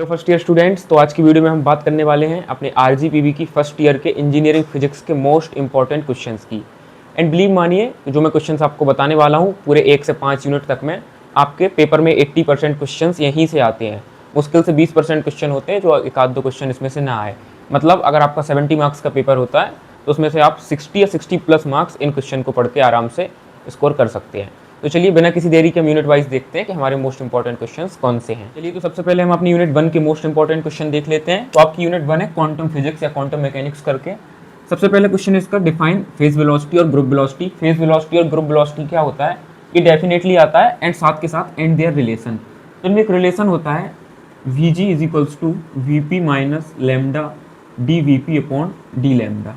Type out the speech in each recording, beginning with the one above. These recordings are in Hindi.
Hello first year students. तो आज की वीडियो में हम बात करने वाले हैं अपने आरजीपीवी की फर्स्ट ईयर के इंजीनियरिंग फिजिक्स के मोस्ट इंपॉर्टेंट क्वेश्चंस की। एंड बिलीव मानिए, जो मैं क्वेश्चंस आपको बताने वाला हूँ पूरे 1 से 5 यूनिट तक में आपके पेपर में 80% क्वेश्चंस यहीं से आते हैं। मुश्किल से 20% क्वेश्चन होते हैं जो एक आध दो क्वेश्चन इसमें से ना आए। मतलब अगर आपका 70 मार्क्स का पेपर होता है तो उसमें से आप 60 या 60+ मार्क्स इन क्वेश्चन को पढ़ के आराम से स्कोर कर सकते हैं। तो चलिए बिना किसी देरी के हम यूनिट वाइज देखते हैं कि हमारे मोस्ट इंपॉर्टेंट क्वेश्चंस कौन से हैं। चलिए तो सबसे पहले हम अपनी यूनिट 1 के मोस्ट इंपॉर्टेंट क्वेश्चन देख लेते हैं। तो आपकी यूनिट 1 है क्वांटम फिजिक्स या क्वांटम मैकेनिक्स करके। सबसे पहले क्वेश्चन है इसका, डिफाइन फेज वेलोसिटी और ग्रुप वेलोसिटी। फेज वेलोसिटी और ग्रुप वेलोसिटी क्या होता है, ये डेफिनेटली आता है एंड साथ के साथ एंड देयर रिलेशन। तो इनमें एक रिलेशन होता है Vg is equals to Vp minus lambda D Vp upon D lambda.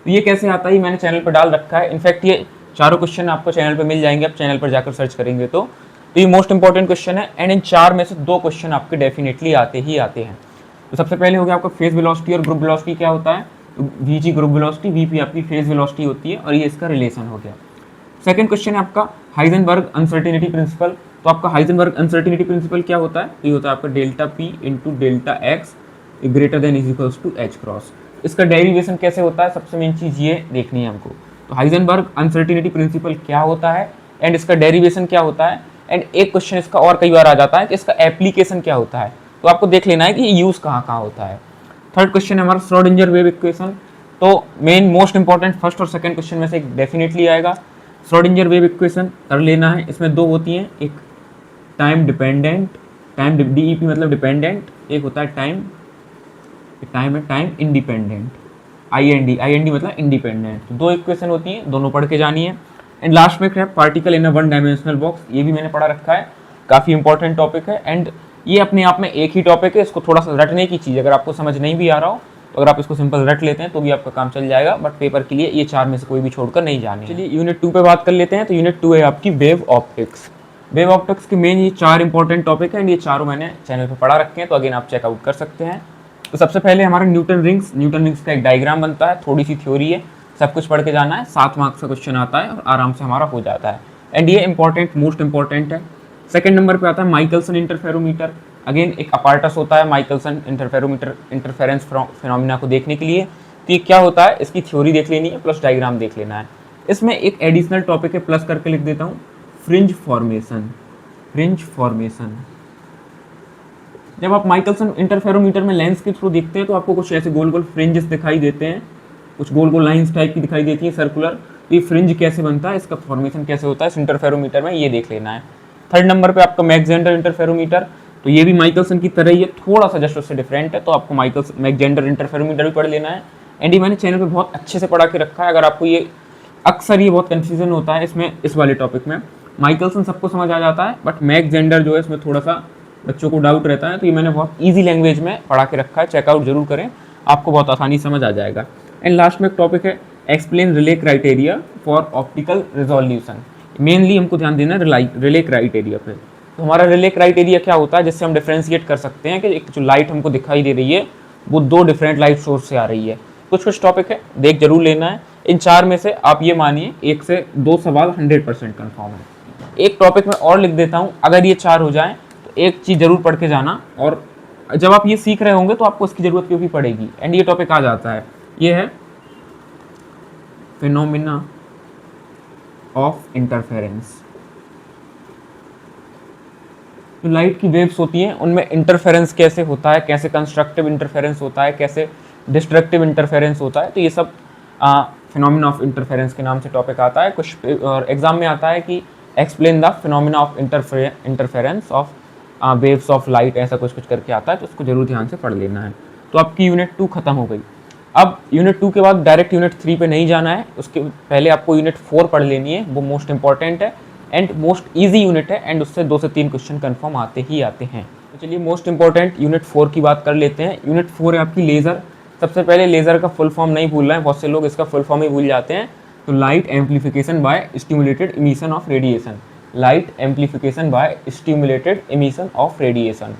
तो ये कैसे आता है, ये मैंने चैनल पर डाल रखा है। इनफैक्ट ये चारों क्वेश्चन आपको चैनल पे मिल जाएंगे, आप चैनल पर जाकर सर्च करेंगे तो ये मोस्ट इंपॉर्टेंट क्वेश्चन है एंड इन चार में से 2 क्वेश्चन आपके डेफिनेटली आते ही आते हैं। तो सबसे पहले हो गया आपका फेज वेलोसिटी और ग्रुप वेलोसिटी क्या होता है। तो Vg ग्रुप वेलोसिटी, Vp आपकी फेज वेलोसिटी होती है और ये इसका रिलेशन हो गया। सेकंड क्वेश्चन है आपका हाइजेनबर्ग अनसर्टेनिटी प्रिंसिपल। तो आपका हाइजेनबर्ग अनसर्टेनिटी प्रिंसिपल क्या होता है, तो ये होता है आपका delta P into delta X greater than is equals to H cross. इसका डेरिवेशन कैसे होता है, सबसे मेन चीज़ ये देखनी है हमको। तो हाइजेनबर्ग अनसर्टेनिटी प्रिंसिपल क्या होता है एंड इसका डेरिवेशन क्या होता है। एंड एक क्वेश्चन इसका और कई बार आ जाता है कि इसका एप्लीकेशन क्या होता है, तो आपको देख लेना है कि ये यूज़ कहाँ कहाँ होता है। थर्ड क्वेश्चन है हमारा श्रोडिंगर वेव इक्वेशन। तो मेन मोस्ट इंपॉर्टेंट फर्स्ट और सेकंड क्वेश्चन में से एक डेफिनेटली आएगा। श्रोडिंगर वेव इक्वेशन कर लेना है। इसमें 2 होती हैं, एक टाइम डिपेंडेंट, टाइम डीईपी मतलब डिपेंडेंट, एक होता है time independent, I N D मतलब इंडिपेंडेंट। तो 2 इक्वेशन होती हैं, दोनों पढ़ के जानी है। एंड लास्ट में है particle in a 1 dimensional box. ये भी मैंने पढ़ा रखा है, काफ़ी इंपॉर्टेंट टॉपिक है एंड ये अपने आप में एक ही टॉपिक है। इसको थोड़ा सा रटने की चीज़, अगर आपको समझ नहीं भी आ रहा हो तो अगर आप इसको सिंपल रट लेते हैं तो भी आपका काम चल जाएगा, बट पेपर के लिए ये 4 में से कोई भी छोड़कर नहीं जाने। चलिए यूनिट 2 पे बात कर लेते हैं। तो यूनिट 2 है आपकी वेव ऑप्टिक्स। वेव ऑप्टिक्स की मेन ये 4 इंपॉर्टेंट टॉपिक है एंड ये चारों मैंने चैनल पर पढ़ा रखे हैं, तो अगेन आप चेकआउट कर सकते हैं। तो सबसे पहले हमारा न्यूटन रिंग्स का एक डायग्राम बनता है, थोड़ी सी थ्योरी है, सब कुछ पढ़ के जाना है। 7 मार्क्स का क्वेश्चन आता है और आराम से हमारा हो जाता है एंड ये इंपॉर्टेंट मोस्ट इंपॉर्टेंट है। सेकंड नंबर पे आता है माइकलसन इंटरफेरोमीटर। अगेन एक अपार्टस होता है माइकलसन इंटरफेरोमीटर, इंटरफेरेंस फिनोमिना को देखने के लिए। तो ये क्या होता है, इसकी थ्योरी देख लेनी है प्लस डायग्राम देख लेना है। इसमें एक एडिशनल टॉपिक है, प्लस करके लिख देता हूँ, फ्रिंज फॉर्मेशन। फ्रिंज फॉर्मेशन, जब आप माइकलसन इंटरफेरोमीटर में लेंस के थ्रू देखते हैं तो आपको कुछ ऐसे गोल गोल फ्रिंजेस दिखाई देते हैं, कुछ गोल गोल लाइंस टाइप की दिखाई देती है सर्कुलर। तो ये फ्रिंज कैसे बनता है, इसका फॉर्मेशन कैसे होता है इस इंटरफेरोमीटर में, ये देख लेना है। थर्ड नंबर पे आपका मैक्जेंडर इंटरफेरोमीटर। तो ये भी माइकलसन की तरह ही है, थोड़ा सा जस्ट उससे डिफरेंट है, तो आपको मैक्जेंडर इंटरफेरोमीटर भी पढ़ लेना है। एंड ये मैंने चैनल पर बहुत अच्छे से पढ़ा के रखा है। अगर आपको ये अक्सर ये बहुत कन्फ्यूजन होता है इसमें, इस वाले टॉपिक में माइकलसन सबको समझ आ जाता है बट मैक्जेंडर जो है इसमें थोड़ा सा बच्चों को डाउट रहता है, तो ये मैंने बहुत इजी लैंग्वेज में पढ़ा के रखा है, चेकआउट जरूर करें, आपको बहुत आसानी समझ आ जाएगा। एंड लास्ट में एक टॉपिक है explain relay criteria for optical resolution. Mainly हमको ध्यान देना है रिले क्राइटेरिया पे। तो हमारा रिले क्राइटेरिया क्या होता है, जिससे हम डिफ्रेंशिएट कर सकते हैं कि एक जो लाइट हमको दिखाई दे रही है वो 2 डिफरेंट लाइट सोर्स से आ रही है। कुछ टॉपिक है, देख जरूर लेना है। इन 4 में से आप ये मानिए 1 से 2 सवाल 100% कन्फर्म है। एक टॉपिक में और लिख देता हूँ, अगर ये 4 हो जाए एक चीज़ जरूर पढ़ के जाना, और जब आप ये सीख रहे होंगे तो आपको इसकी जरूरत क्यों भी पड़ेगी। एंड ये टॉपिक आ जाता है, ये है फिनोमिना ऑफ इंटरफेरेंस। जो लाइट की वेव्स होती हैं उनमें इंटरफेरेंस कैसे होता है, कैसे कंस्ट्रक्टिव इंटरफेरेंस होता है, कैसे डिस्ट्रक्टिव इंटरफेरेंस होता है, तो ये सब फिनोमिना ऑफ इंटरफेरेंस के नाम से टॉपिक आता है। कुछ और एग्जाम में आता है कि explain the phenomena of interference of waves of light, ऐसा कुछ करके आता है, तो उसको जरूर ध्यान से पढ़ लेना है। तो आपकी यूनिट 2 खत्म हो गई। अब यूनिट 2 के बाद डायरेक्ट यूनिट 3 पे नहीं जाना है, उसके पहले आपको यूनिट 4 पढ़ लेनी है, वो मोस्ट इंपॉर्टेंट है एंड मोस्ट ईजी यूनिट है एंड उससे 2 से 3 क्वेश्चन कन्फर्म आते ही आते हैं। तो चलिए मोस्ट इंपॉर्टेंट यूनिट 4 की बात कर लेते हैं। यूनिट 4 है आपकी लेज़र। सबसे पहले लेज़र का फुल फॉर्म नहीं भूलना है, बहुत से लोग इसका फुल फॉर्म ही भूल जाते हैं। तो light amplification by stimulated emission of radiation, light amplification by stimulated emission of radiation.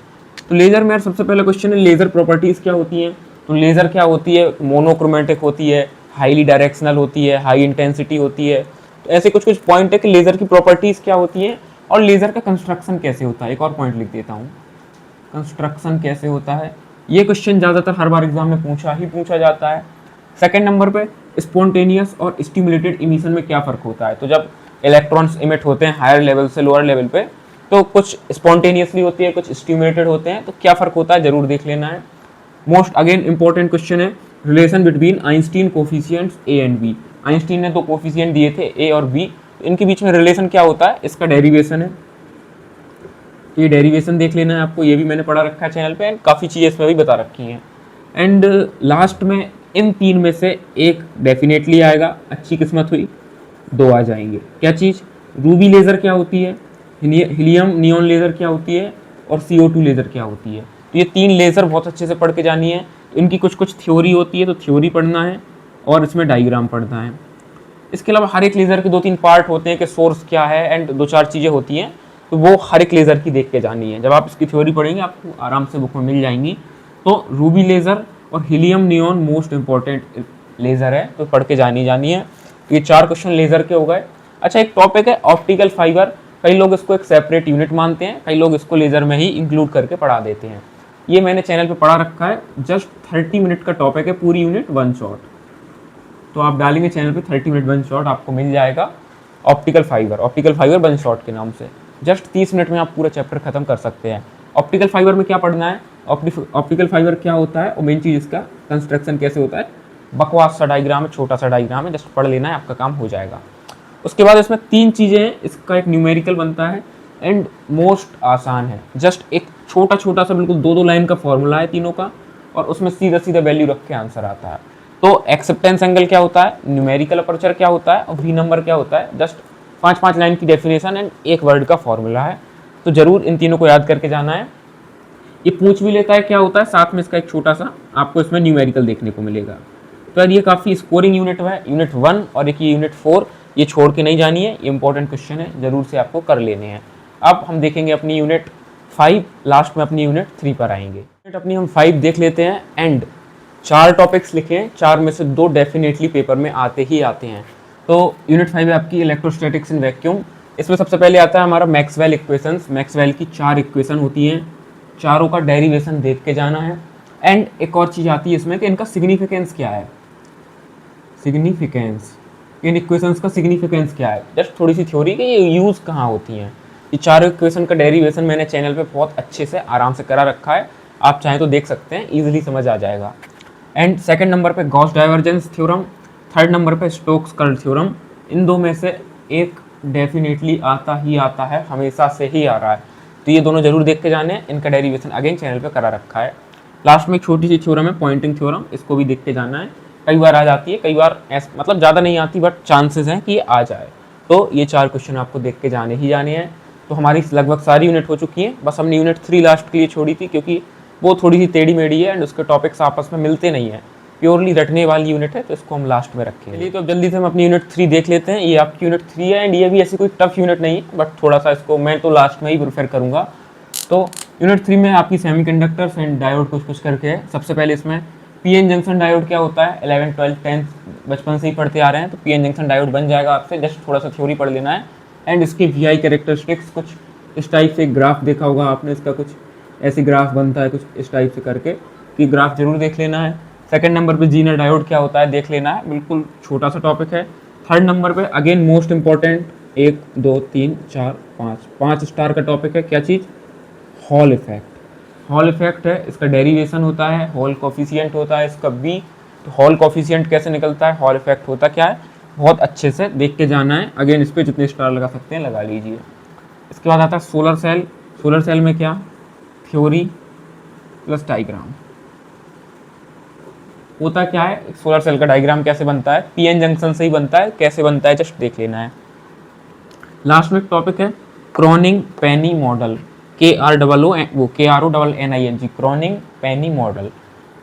तो लेज़र में सबसे पहला क्वेश्चन है लेज़र प्रॉपर्टीज़ क्या होती हैं। तो लेज़र क्या होती है, मोनोक्रोमेटिक होती है, हाईली डायरेक्शनल होती है, हाई इंटेंसिटी होती है। तो ऐसे कुछ पॉइंट है कि लेज़र की प्रॉपर्टीज़ क्या होती हैं और लेज़र का कंस्ट्रक्शन कैसे होता है। एक और पॉइंट लिख देता हूँ, कंस्ट्रक्शन कैसे होता है, ये क्वेश्चन ज़्यादातर हर बार एग्जाम में पूछा जाता है। सेकेंड नंबर पे स्पॉन्टेनियस और स्टिमुलेटेड इमिशन में क्या फ़र्क होता है। तो जब इलेक्ट्रॉन्स इमिट होते हैं हायर लेवल से लोअर लेवल पे, तो कुछ स्पॉन्टेनियसली होती है, कुछ स्टिमुलेटेड होते हैं, तो क्या फ़र्क होता है ज़रूर देख लेना है। मोस्ट अगेन इंपॉर्टेंट क्वेश्चन है, relation between Einstein coefficients A and B. Einstein ने 2 कोफिशिएंट दिए थे ए और बी, इनके बीच में रिलेशन क्या होता है, इसका डेरिवेशन है। तो ये डेरिवेशन देख लेना है आपको, ये भी मैंने पढ़ा रखा है चैनल पे, एंड काफ़ी चीज़ें इसमें भी बता रखी हैं। एंड लास्ट में इन 3 में से एक डेफिनेटली आएगा, अच्छी किस्मत हुई 2 आ जाएंगे। क्या चीज़, रूबी लेज़र क्या होती है, हीलियम नियॉन लेज़र क्या होती है, और CO2 लेज़र क्या होती है। तो ये 3 लेज़र बहुत अच्छे से पढ़ के जानी है। इनकी कुछ थ्योरी होती है, तो थ्योरी पढ़ना है और इसमें डायग्राम पढ़ना है। इसके अलावा हर एक लेज़र के 2-3 पार्ट होते हैं कि सोर्स क्या है, एंड 2-4 चीज़ें होती हैं, तो वो हर एक लेज़र की देख के जानी है। जब आप इसकी थ्योरी पढ़ेंगे आपको आराम से बुक में मिल जाएंगी। तो रूबी लेज़र और helium neon most important laser है, तो पढ़ के जानी है। ये 4 क्वेश्चन लेज़र के हो गए। अच्छा, एक टॉपिक है ऑप्टिकल फाइबर। कई लोग इसको एक सेपरेट यूनिट मानते हैं, कई लोग इसको लेज़र में ही इंक्लूड करके पढ़ा देते हैं। ये मैंने चैनल पे पढ़ा रखा है, जस्ट 30 मिनट का टॉपिक है, पूरी यूनिट 1 शॉट। तो आप डालेंगे चैनल पे 30 मिनट 1 शॉट, आपको मिल जाएगा ऑप्टिकल फाइबर 1 शॉट के नाम से। जस्ट 30 मिनट में आप पूरा चैप्टर खत्म कर सकते हैं। ऑप्टिकल फाइबर में क्या पढ़ना है, ऑप्टिकल फाइबर क्या होता है, और मेन चीज़ इसका कंस्ट्रक्शन कैसे होता है। बकवास सा डायग्राम है, छोटा सा डायग्राम है, जस्ट पढ़ लेना है, आपका काम हो जाएगा। उसके बाद इसमें 3 चीज़ें हैं, इसका एक न्यूमेरिकल बनता है, एंड मोस्ट आसान है। जस्ट एक छोटा सा बिल्कुल 2-2 लाइन का फॉर्मूला है तीनों का, और उसमें सीधा वैल्यू रख के आंसर आता है। तो एक्सेप्टेंस एंगल क्या होता है, न्यूमेरिकल अपर्चर क्या होता है, और वी नंबर क्या होता है। जस्ट 5-5 लाइन की डेफिनेशन एंड 1 वर्ड का फॉर्मूला है। तो जरूर इन तीनों को याद करके जाना है। ये पूछ भी लेता है क्या होता है, साथ में इसका एक छोटा सा आपको इसमें न्यूमेरिकल देखने को मिलेगा। तो यार ये काफ़ी स्कोरिंग यूनिट है, यूनिट 1 और एक ये यूनिट 4, ये छोड़ के नहीं जानी है, ये इंपॉर्टेंट क्वेश्चन है, जरूर से आपको कर लेने हैं। अब हम देखेंगे अपनी यूनिट 5, लास्ट में अपनी यूनिट 3 पर आएंगे। यूनिट अपनी हम 5 देख लेते हैं, एंड 4 टॉपिक्स लिखे हैं, 4 में से 2 डेफिनेटली पेपर में आते ही आते हैं। तो यूनिट 5 है आपकी इलेक्ट्रोस्टैटिक्स इन वैक्यूम। इसमें सबसे पहले आता है हमारा मैक्सवेल इक्वेशंस। मैक्सवेल की 4 इक्वेशन होती हैं, चारों का डेरिवेशन देख के जाना है। एंड एक और चीज़ आती है इसमें कि इनका सिग्निफिकेंस क्या है, सिग्निफिकेंस, इन इक्वेशंस का सिग्निफिकेंस क्या है। जस्ट थोड़ी सी थ्योरी कि ये यूज़ कहाँ होती हैं। ये चारों इक्वेशन का डेरिवेशन मैंने चैनल पे बहुत अच्छे से आराम से करा रखा है, आप चाहें तो देख सकते हैं, ईजिली समझ आ जाएगा। एंड सेकंड नंबर पे Gauss divergence theorem, third number पे स्टोक्स कर्ल थ्योरम। इन 2 में से एक डेफिनेटली आता है, हमेशा से ही आ रहा है, तो ये दोनों जरूर देख के जाने हैं। इनका डेरिवेशन अगेन चैनल पे करा रखा है। लास्ट में एक छोटी सी थ्योरम है पॉइंटिंग थ्योरम, इसको भी देख के जाना है। कई बार आ जाती है, कई बार मतलब ज़्यादा नहीं आती, बट चांसेस हैं कि ये आ जाए। तो ये 4 क्वेश्चन आपको देख के जाने ही जाने हैं। तो हमारी लगभग सारी यूनिट हो चुकी हैं, बस हमने यूनिट 3 लास्ट के लिए छोड़ी थी, क्योंकि वो थोड़ी सी टेढ़ी मेढ़ी है एंड उसके टॉपिक्स आपस में मिलते नहीं है, प्योरली रटने वाली यूनिट है, तो इसको हम लास्ट में रखेंगे। चलिए तो अब जल्दी से हम अपनी यूनिट 3 देख लेते हैं। ये आपकी यूनिट 3 है, एंड ये भी ऐसी कोई टफ यूनिट नहीं है, बट थोड़ा सा इसको मैं तो लास्ट में ही प्रेफर करूँगा। तो यूनिट 3 में आपकी सेमीकंडक्टर्स एंड डायोड कुछ करके है। सबसे पहले इसमें पीएन जंक्शन डायोड क्या होता है, 11, 12, 10 बचपन से ही पढ़ते आ रहे हैं, तो पीएन जंक्शन डायोड बन जाएगा आपसे। जस्ट थोड़ा सा थ्योरी पढ़ लेना है। एंड इसकी वीआई कैरेक्टरिस्टिक्स, कुछ इस टाइप से ग्राफ देखा होगा आपने, इसका कुछ ऐसे ग्राफ बनता है, कुछ इस टाइप से करके, कि ग्राफ जरूर देख लेना है। सेकंड नंबर पे जीनर डायोड क्या होता है देख लेना है, बिल्कुल छोटा सा टॉपिक है। थर्ड नंबर पे अगेन मोस्ट इंपॉर्टेंट, 1, 2, 3, 4, 5 स्टार का टॉपिक है। क्या चीज़, हॉल इफेक्ट। हॉल इफेक्ट है, इसका डेरिवेशन होता है, हॉल कोफिशिएंट होता है इसका बी। तो हॉल कोफिशिएंट कैसे निकलता है, हॉल इफेक्ट होता क्या है, बहुत अच्छे से देख के जाना है। अगेन इस पर जितने स्टार लगा सकते हैं लगा लीजिए। इसके बाद आता है सोलर सेल। सोलर सेल में क्या, थ्योरी प्लस डायग्राम होता क्या है। सोलर सेल का डायग्राम कैसे बनता है, पीएन जंक्शन से ही बनता है, कैसे बनता है जस्ट देख लेना है। लास्ट में एक टॉपिक है Kronning penny model, KRONNING, Kronning penny model.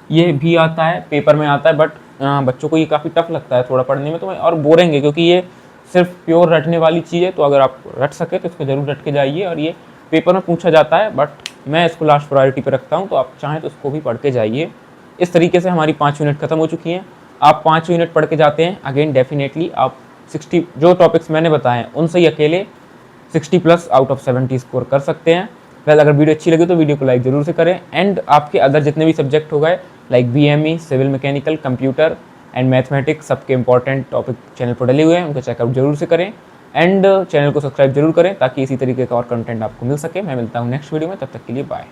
ये भी आता है, पेपर में आता है, बट बच्चों को ये काफ़ी टफ लगता है थोड़ा पढ़ने में, तो और बोरेंगे, क्योंकि ये सिर्फ प्योर रटने वाली चीज़ है। तो अगर आप रट सके तो इसको जरूर रट के जाइए, और ये पेपर में पूछा जाता है, बट मैं इसको लास्ट प्रायोरिटी पे रखता हूँ, तो आप चाहें तो इसको भी पढ़ के जाइए। इस तरीके से हमारी 5 यूनिट खत्म हो चुकी हैं। आप 5 यूनिट पढ़ के जाते हैं, अगेन डेफिनेटली आप 60 जो टॉपिक्स मैंने बताए हैं उनसे ही अकेले 60+ आउट ऑफ 70 स्कोर कर सकते हैं। वेल अगर वीडियो अच्छी लगी तो वीडियो को लाइक जरूर से करें, एंड आपके अदर जितने भी सब्जेक्ट हो गए like BME, civil mechanical, computer and mathematics, सबके इंपॉर्टेंट टॉपिक चैनल पर डले हुए हैं, उनको चेकआउट जरूर से करें एंड चैनल को सब्सक्राइब जरूर करें ताकि इसी तरीके का और कंटेंट आपको मिल सके। मैं मिलता हूँ नेक्स्ट वीडियो में, तब तक के लिए बाय।